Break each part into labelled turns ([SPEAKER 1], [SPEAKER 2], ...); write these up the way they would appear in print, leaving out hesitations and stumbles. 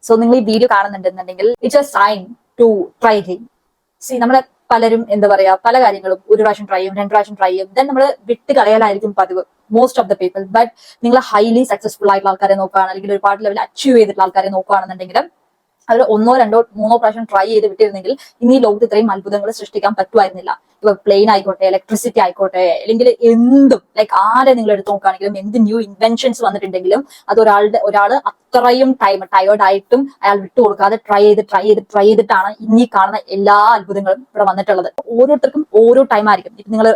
[SPEAKER 1] So നിങ്ങൾ ഈ video കാണുന്നുണ്ടെന്നുണ്ടെങ്കിൽ it's a sign to try again. സി നമ്മളെ പലരും എന്താ പറയാ പല കാര്യങ്ങളും ഒരു പ്രാവശ്യം ട്രൈ ചെയ്യും, 2 പ്രാവശ്യം ട്രൈ ചെയ്യും, ദെൻ നമ്മൾ വിട്ട് കളയലായിരിക്കും പതിവ് most of the people. But നിങ്ങൾ ഹൈലി സക്സസ്ഫുൾ ആയിട്ടുള്ള ആൾക്കാരെ നോക്കുകയാണ്, അല്ലെങ്കിൽ ഒരുപാട് ലെവൽ അച്ചീവ് ചെയ്തിട്ടുള്ള ആൾക്കാരെ നോക്കുകയാണെന്നുണ്ടെങ്കിൽ അവർ 1, 2, 3 പ്രാവശ്യം ട്രൈ ചെയ്ത് വിട്ടിരുന്നെങ്കിൽ ഇനി ഈ ലോകത്ത് ഇത്രയും അത്ഭുതങ്ങൾ സൃഷ്ടിക്കാൻ പറ്റുമായിരുന്നില്ല. ഇപ്പൊ പ്ലെയിൻ ആയിക്കോട്ടെ, ഇലക്ട്രിസിറ്റി ആയിക്കോട്ടെ, അല്ലെങ്കിൽ എന്തും ലൈക്ക് ആരെ നിങ്ങൾ എടുത്ത് നോക്കുകയാണെങ്കിലും എന്ത് ന്യൂ ഇൻവെൻഷൻസ് വന്നിട്ടുണ്ടെങ്കിലും അത് ഒരാള് അത്രയും ടയേർഡ് ആയിട്ടും അയാൾ വിട്ടുകൊടുക്കാതെ ട്രൈ ചെയ്തിട്ടാണ് ഇനി കാണുന്ന എല്ലാ അത്ഭുതങ്ങളും ഇവിടെ വന്നിട്ടുള്ളത്. ഓരോരുത്തർക്കും ഓരോ ടൈം ആയിരിക്കും. ഇപ്പൊ നിങ്ങൾ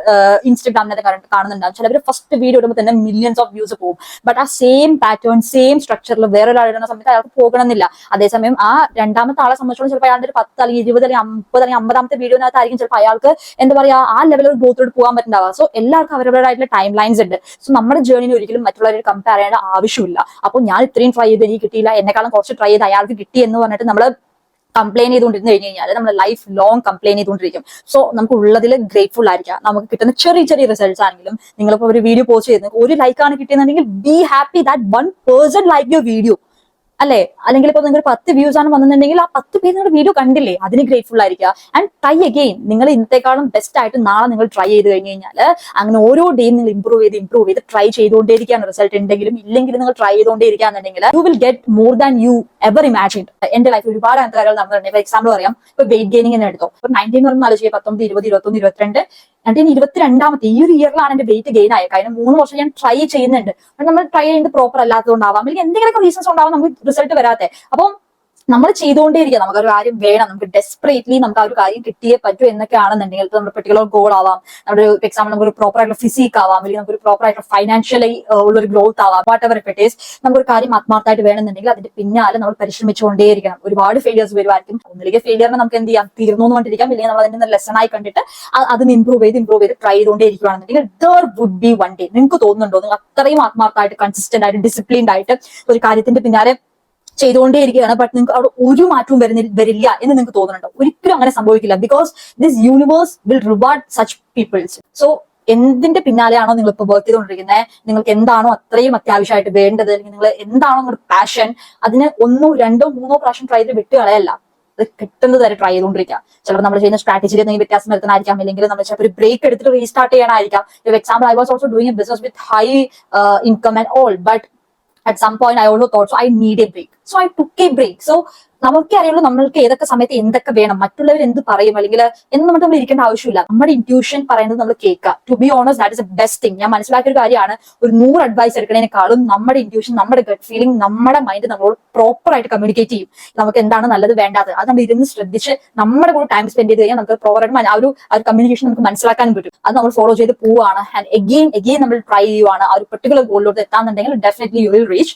[SPEAKER 1] ഇൻസ്റ്റാഗ്രാമിനൊക്കെ കാണുന്നുണ്ടാവും, ചിലവർ ഫസ്റ്റ് വീഡിയോ ഇടുമ്പോൾ തന്നെ മില്യൺസ് ഓഫ് വ്യൂസ് പോകും. ബട്ട് ആ സെയിം പാറ്റേൺ സെയിം സ്ട്രക്ചറിൽ വേറൊരാൾ ഇടുന്ന സമയത്ത് അയാൾക്ക് പോകണമെന്നില്ല. അതേസമയം ആ രണ്ടാമത്തെ ആളെ സംബന്ധിച്ചോളം ചിലപ്പോൾ അയാളുടെ ഒരു 10 അല്ലെങ്കിൽ 20 അല്ലെങ്കിൽ 50 അല്ലെങ്കിൽ 50ാമത്തെ വീഡിയോനകത്തായിരിക്കും ചിലപ്പോൾ അയാൾക്ക് എന്താ പറയാ ആ ലെവലിൽ ഗ്രോത്തിലോട്ട് പോകാൻ പറ്റുന്നുണ്ടാവുക. സോ എല്ലാവർക്കും അവരുടേതായിട്ടുള്ള ടൈം ലൈൻസ് ഉണ്ട്. സോ നമ്മുടെ ജേർണിനെ ഒരിക്കലും മറ്റുള്ളവരെ കമ്പയർ ചെയ്യേണ്ട ആവശ്യമില്ല. അപ്പോൾ ഞാൻ ഇത്രയും ട്രൈ ചെയ്ത് എനിക്ക് കിട്ടിയില്ല, എന്നെക്കാളും കുറച്ച് ട്രൈ ചെയ്ത് അയാൾക്ക് കിട്ടി എന്ന് പറഞ്ഞിട്ട് നമ്മൾ കംപ്ലൈൻ ചെയ്തുകൊണ്ടിരുന്നു കഴിഞ്ഞ് കഴിഞ്ഞാൽ നമ്മൾ ലൈഫ് ലോങ് കംപ്ലൈൻ ചെയ്തുകൊണ്ടിരിക്കും. സോ നമുക്ക് ഉള്ളതിൽ ഗ്രേറ്റ്ഫുൾ ആയിരിക്കാം. നമുക്ക് കിട്ടുന്ന ചെറിയ ചെറിയ റിസൾട്ട്സ് ആണെങ്കിലും, നിങ്ങളിപ്പോൾ ഒരു വീഡിയോ പോസ്റ്റ് ചെയ്യുന്നത് ഒരു ലൈക്കാണ് കിട്ടിയെന്നുണ്ടെങ്കിൽ be happy that 1 person like your video, അല്ലെ? അല്ലെങ്കിൽ ഇപ്പൊ നിങ്ങൾ 10 വ്യൂസ് ആണ് വന്നിട്ടുണ്ടെങ്കിൽ ആ 10 പേര് നിങ്ങളുടെ വീഡിയോ കണ്ടില്ലേ, അതിന് ഗ്രേറ്റ്ഫുൾ ആയിരിക്കുക. And try again. നിങ്ങൾ ഇന്നത്തെക്കാളും ബെസ്റ്റ് ആയിട്ട് നാളെ നിങ്ങൾ ട്രൈ ചെയ്ത് കഴിഞ്ഞ് കഴിഞ്ഞാൽ അങ്ങനെ ഓരോ ഡേയും നിങ്ങൾ ഇമ്പ്രൂവ് ചെയ്ത് ട്രൈ ചെയ്തുകൊണ്ടേയിരിക്കുകയാണ്. റിസൾട്ട് ഉണ്ടെങ്കിലും ഇല്ലെങ്കിലും നിങ്ങൾ ട്രൈ ചെയ്തുകൊണ്ടേയിരിക്കുകയാണെന്നുണ്ടെങ്കിൽ you will get more than you ever imagine. എന്റെ ലൈഫിൽ ഒരുപാട് അങ്ങനത്തെ കാര്യങ്ങൾ നടന്നിട്ടുണ്ട്. ഫോർ എക്സാമ്പിൾ പറയാം, ഇപ്പൊ വെയിറ്റ് ഗെയിനിങ് തന്നെ എടുത്തോ. ഇപ്പൊ 19 എന്ന് പറഞ്ഞാൽ 19, 20, 21, 22 22ാമത്തെ ഈ ഒരു ഇയറിലാണ് എന്റെ വെയിറ്റ് ഗെയിൻ ആയത്. കഴിഞ്ഞ 3 വർഷം ഞാൻ ട്രൈ ചെയ്യുന്നുണ്ട്. നമ്മൾ ട്രൈ ചെയ്യുന്നത് പ്രോപ്പർ അല്ലാത്തതുകൊണ്ടാവാം, അല്ലെങ്കിൽ എന്തെങ്കിലുമൊക്കെ റീസൺസ് ഉണ്ടാവാം നമുക്ക് റിസൾട്ട് വരാത്തെ. അപ്പം നമ്മൾ ചെയ്തുകൊണ്ടേയിരിക്കുക. നമുക്കൊരു കാര്യം വേണം, നമുക്ക് ഡെസ്പറേറ്റ്ലി നമുക്ക് ആ ഒരു കാര്യം കിട്ടിയേ പറ്റൂ എന്നൊക്കെ ആണെന്നുണ്ടെങ്കിൽ നമ്മുടെ പെർട്ടിക്കുലർ ഗോൾ ആവാം, നമ്മുടെ എക്സാമ്പിൾ നമുക്ക് ഒരു പ്രോപ്പർ ആയിട്ടുള്ള ഫിസിക് ആവാം, അല്ലെങ്കിൽ നമുക്ക് ഒരു പ്രോപ്പർ ആയിട്ടുള്ള ഫൈനാൻഷ്യലി ഉള്ളൊരു ഗ്രോത്ത് ആവാം, വാട്ട് എവർ ഇറ്റ് ഈസ്. നമുക്കൊരു കാര്യം ആത്മാർത്ഥമായിട്ട് വേണമെന്നുണ്ടെങ്കിൽ അതിന്റെ പിന്നാലെ നമ്മൾ പരിശ്രമിച്ചുകൊണ്ടേയിരിക്കണം. ഒരുപാട് ഫെയിലിയേഴ്സ് വരുമായിരിക്കും. ഒന്നിലേക്ക് ഫെയിലിയറിനെ നമുക്ക് എന്ത് ചെയ്യാം, തീർന്നു എന്ന് പറഞ്ഞിരിക്കാം, ഇല്ലെങ്കിൽ നമ്മൾ അതിന്റെ ലെസൺ ആയി കണ്ടിട്ട് അതിന് ഇമ്പ്രൂവ് ചെയ്ത് try ചെയ്തുകൊണ്ടേയിരിക്കുകയാണെന്നുണ്ടെങ്കിൽ there would be one day. നിങ്ങൾക്ക് തോന്നുന്നുണ്ടോ നിങ്ങൾ അത്രയും ആത്മാർത്ഥമായിട്ട് കൺസിസ്റ്റന്റ് ആയിട്ട് ഡിസിപ്ലിൻഡ് ആയിട്ട് ഒരു കാര്യത്തിന്റെ പിന്നാലെ ചെയ്തുകൊണ്ടേയിരിക്കുകയാണ്, ബട്ട് നിങ്ങൾക്ക് അവിടെ ഒരു മാറ്റവും വരില്ല എന്ന് നിങ്ങൾക്ക് തോന്നുന്നുണ്ടോ? ഒരിക്കലും അങ്ങനെ സംഭവിക്കില്ല. Because this universe will reward such peoples. So എന്തിന്റെ പിന്നാലെയാണോ നിങ്ങൾ ഇപ്പൊ വർക്ക് ചെയ്തുകൊണ്ടിരിക്കുന്നത്, നിങ്ങൾക്ക് എന്താണോ അത്രയും അത്യാവശ്യമായിട്ട് വേണ്ടത്, അല്ലെങ്കിൽ നിങ്ങൾ എന്താണോ നിങ്ങളുടെ പാഷൻ, അതിന് 1, 2, 3 പ്രാവശ്യം ട്രൈ ചെയ്ത് വിട്ട് കളയല്ല, അത് കിട്ടുന്നത് വരെ ട്രൈ ചെയ്തുകൊണ്ടിരിക്കുക. ചിലപ്പോൾ നമ്മൾ ചെയ്യുന്ന സ്ട്രാറ്റജിയിൽ എന്തെങ്കിലും വ്യത്യാസം വരുത്തണമായിരിക്കാം, അല്ലെങ്കിൽ നമ്മൾ ചിലപ്പോൾ ഒരു ബ്രേക്ക് എടുത്തിട്ട് റീസ്റ്റാർട്ട് ചെയ്യണമായിരിക്കാം. For example, I was also doing a business with high income and all, but at some point I also thought so I need a break, so I took a break. So നമുക്കേ അറിയുള്ളൂ നമ്മൾക്ക് ഏതൊക്കെ സമയത്ത് എന്തൊക്കെ വേണം, മറ്റുള്ളവർ എന്ത് പറയും അല്ലെങ്കിൽ എന്ന് നമ്മൾ ഇരിക്കേണ്ട ആവശ്യമില്ല. നമ്മുടെ ഇൻറ്റ്യൂഷൻ പറയുന്നത് നമ്മൾ കേൾക്കുക. To be honest, that is a best thing. ഞാൻ മനസ്സിലാക്കിയ ഒരു കാര്യമാണ്, ഒരു 100 അഡ്വൈസ് എടുക്കുന്നതിനേക്കാളും നമ്മുടെ ഇൻറ്റ്യൂഷൻ, നമ്മുടെ ഗട്ട് ഫീലിംഗ്, നമ്മുടെ മൈൻഡ് നമ്മളോട് പ്രോപ്പർ ആയിട്ട് കമ്മ്യൂണിക്കേറ്റ് ചെയ്യും. നമുക്ക് എന്താണ് നല്ലത് വേണ്ടാത്തത് അത് നമ്മൾ ഇരുന്ന് ശ്രദ്ധിച്ച് നമ്മുടെ കൂടെ ടൈം സ്പെൻഡ് ചെയ്ത് കഴിഞ്ഞാൽ നമുക്ക് പ്രോപ്പറായിട്ട് ആ ഒരു കമ്മ്യൂണിക്കേഷൻ നമുക്ക് മനസ്സിലാക്കാനും പറ്റും. അത് നമ്മൾ ഫോളോ ചെയ്ത് പോവുകയാണ്, ആൻഡ് എഗെയിൻ നമ്മൾ ട്രൈ ചെയ്യുവാണ് ആ ഒരു പെർട്ടിക്കുലർ ഗോളിലോട്ട് എത്താന്നുണ്ടെങ്കിൽ ഡെഫിനറ്റ്ലി യു വിൽ റീച്ച്.